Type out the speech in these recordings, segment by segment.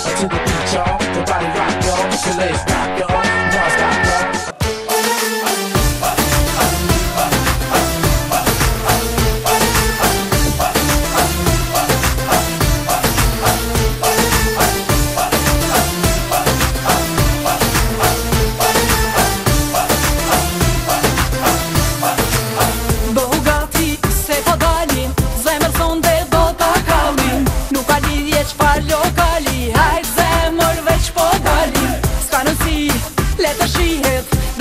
To the beat, y'all, the body rock, y'all. So let's rock, y'all. Non-stop, y'all.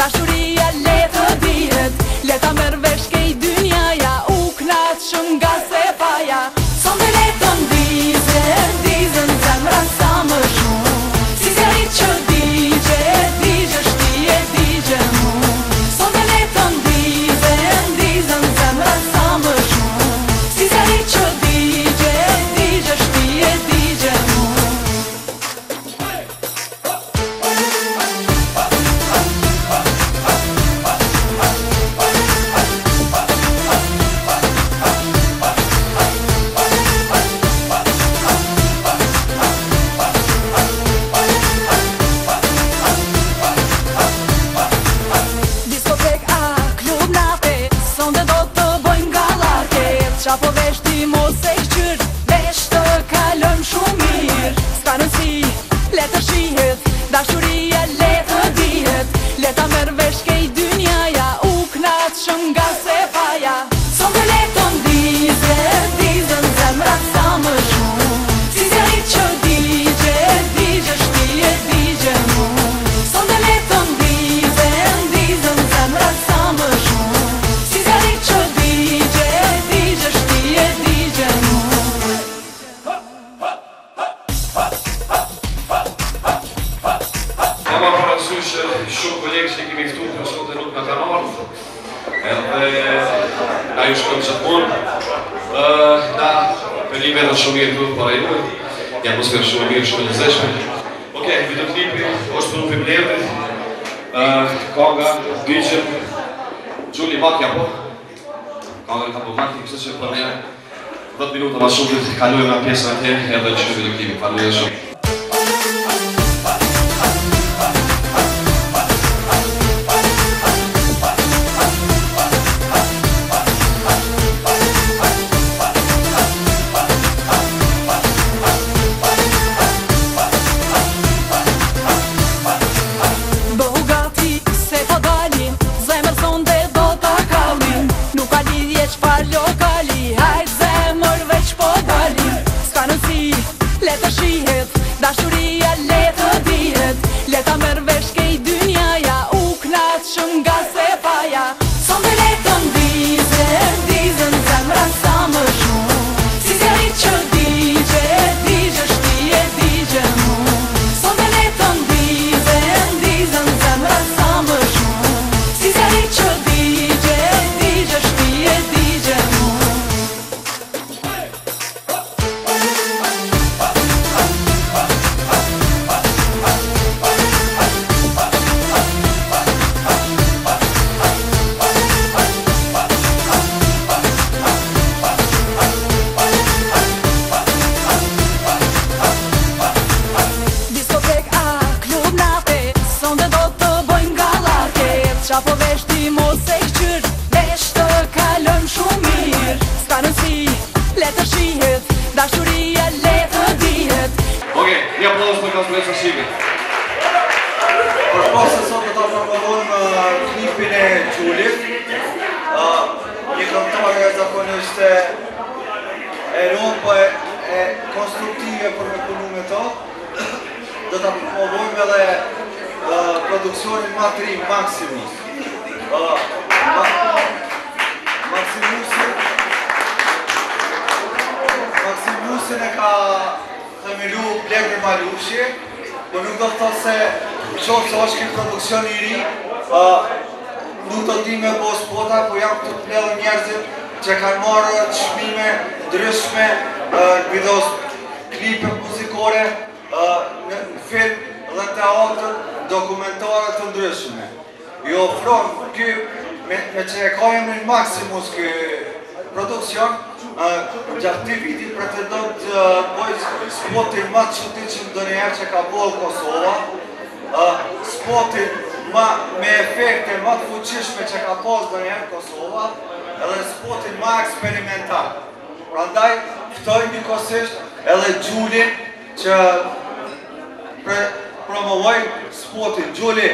Dashuria le të dihet, le ta merr vesh kej dynjaja, u knaq shumë nga se paja. Sonde le të ndizën zemra sa më shumë, si zjarit që digje shti e digje mu. Sonde le të ndizën zemra sa më shumë, si zjarit që digje shti e digje mu. Qa po vesh ti mos e këqyr, vesh të kalon shumë mirë. Ska nësi, le të shihet, dashuria le të dihet, le ta merr vesh kej dynjaja, u knaq shumë nga se paja. Sonde le të ndizën zemra sa më shumë, si zjarit që digje shti e digje mu. Sonde le të ndizën zemra sa më shumë, si zjarit që digje shumë kolegë që kemi ftu për sot e nuk me të ardhë, edhe na ju shkëm që të punë, na për një vetën shumë mirë këtu para juve, një atmosferë shumë mirë, shumë lezeshme. Okej, videoklipi është për në Pimlerdit, Konga, Digjem, Gjuli Makja po, Konga ka po Makja, kështë që për një 10 minuta ma shumë të kalujë nga pjesën e te edhe që videoklipi, faluje shumë. Dashuria le të dihet, le ta merr vesh kej dynjaja, u knaq shumë nga se paja. Sonde le të ndizën zemra sa më shumë, si zjarit që digje shti e digje mu. Sonde le të ndizën zemra sa më shumë, si zjarit që digje shti e digje mu. Qa po vesh ti mos e këqyr, vesh të kalon shumë mirë. Ska nësi, le të shihet, dashuria le të dihet. Okej, një aplausos për Kasper Shashimit. Për posë sot të promovojmë klipin e Gjulit. Një këngëtare zakonisht e rënd, po e konstruktive për me punu me to. Do të promovojmë edhe produksionin matri Maximus. Maximusin e ka themilu Blegri Malushi, po nuk do të thotë se qoftë se është kjo produksion i ri, nuk do t'i me bo spota, po jam të pledhë njerëzit që kanë marrë çmime ndryshme në videos, klipe muzikore, në film dhe teatr, dokumentare të ndryshme. I ofron ky me që e ka emrin Maximus ky produksion, gjatë të vitit pretendon të bëj spotin ma të çuditshëm ndonjëherë që ka bërë Kosova, spotin me efekte ma të fuqishme që ka pas ndonjëherë Kosova, edhe spotin ma eksperimental. Prandaj ftoj njëkohësisht edhe Gjulin që promovoj spotin. Gjuli!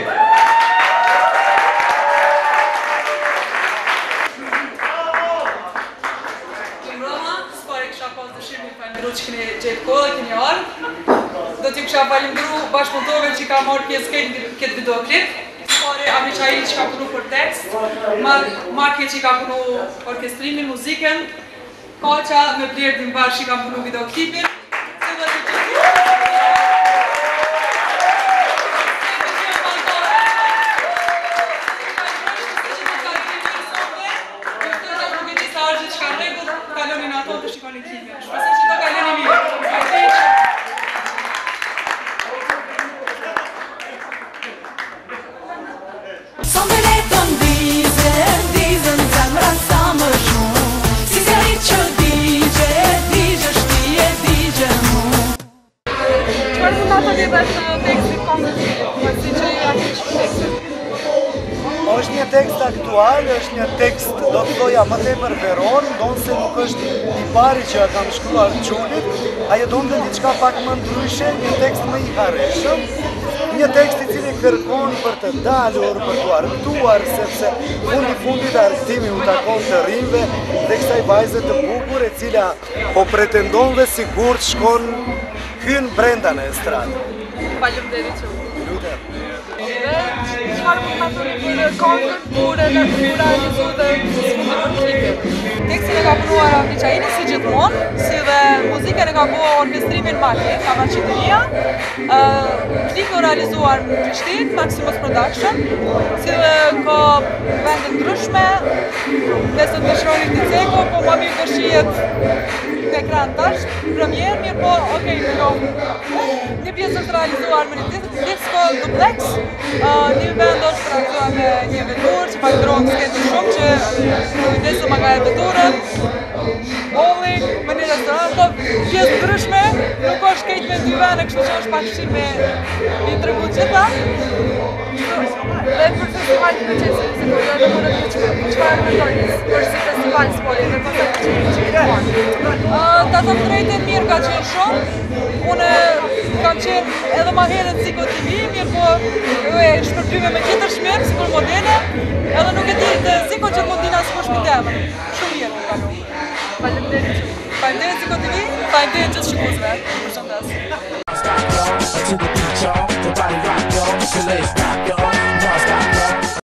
Që keni gjetë kohë, keni ardhë. Do t'ju kësha falimdru bashkëpunëtorëve që ka marrë pjesë këtë videoklip. Pare Amri Çaili që ka punu për tekst, Marke që ka punu orkestrimin, muzikën, Kaqa me Blertin Bash që ka punu videoklipin. Është një tekst aktual, është një tekst do të thoja më tepër veron, ndonë se nuk është i pari që ja kam shkruar Gjulit, ajo donte diçka pak më ndryshe, një tekst më i harreshëm, një tekst i cili kërkon për të dalur, për të argëtuar, sepse fundit argëtimi u takon të rinjve dhe kësaj vajze të bukur e cila po pretendon dhe sigurt shkon hyn brenda në estradë. Faleminderit shumë. Çfarë mund ta thoni për këngën kur realizu dhe klipin? Tekstin e ka punuar Amri Çaili si gjithmonë, si dhe muzikën e ka bërë orkestrimin Marke, Kamera Qeveria. Klipin realizuar në Prishtinë, Maximus Production, si dhe ka vende ndryshme, nëse dëshironi të ceko, po më mirë të shihet në ekran tash, premier, mirë po, okej, një pjesë është realizuar me një disko duplex, një vend është realizuar me një vetur që fakturon sketë shumë që kujdesu nga e veturën, bowling, me një restoran, pjesë ndryshme, nuk është kejt me dy vende, kështu që është pak shqip me një tregu gjitha. Dhe për festival të qenë se po jo dhe mërë të qëfar mendojnë për si festival s'poli dhe për të qenë që këtë Ta thëmë drejtën mirë ka qenë shumë, unë kam qenë edhe ma herët Ziko TV, mirë po e shpërbyme me tjetër shmirë, si për modele, edhe nuk e di të Ziko që mundina së përshmi temën, shumë mirë më kalu. Faleminderit shumë. Faleminderit Ziko TV, faleminderit gjithë shikuzve, përshëndes.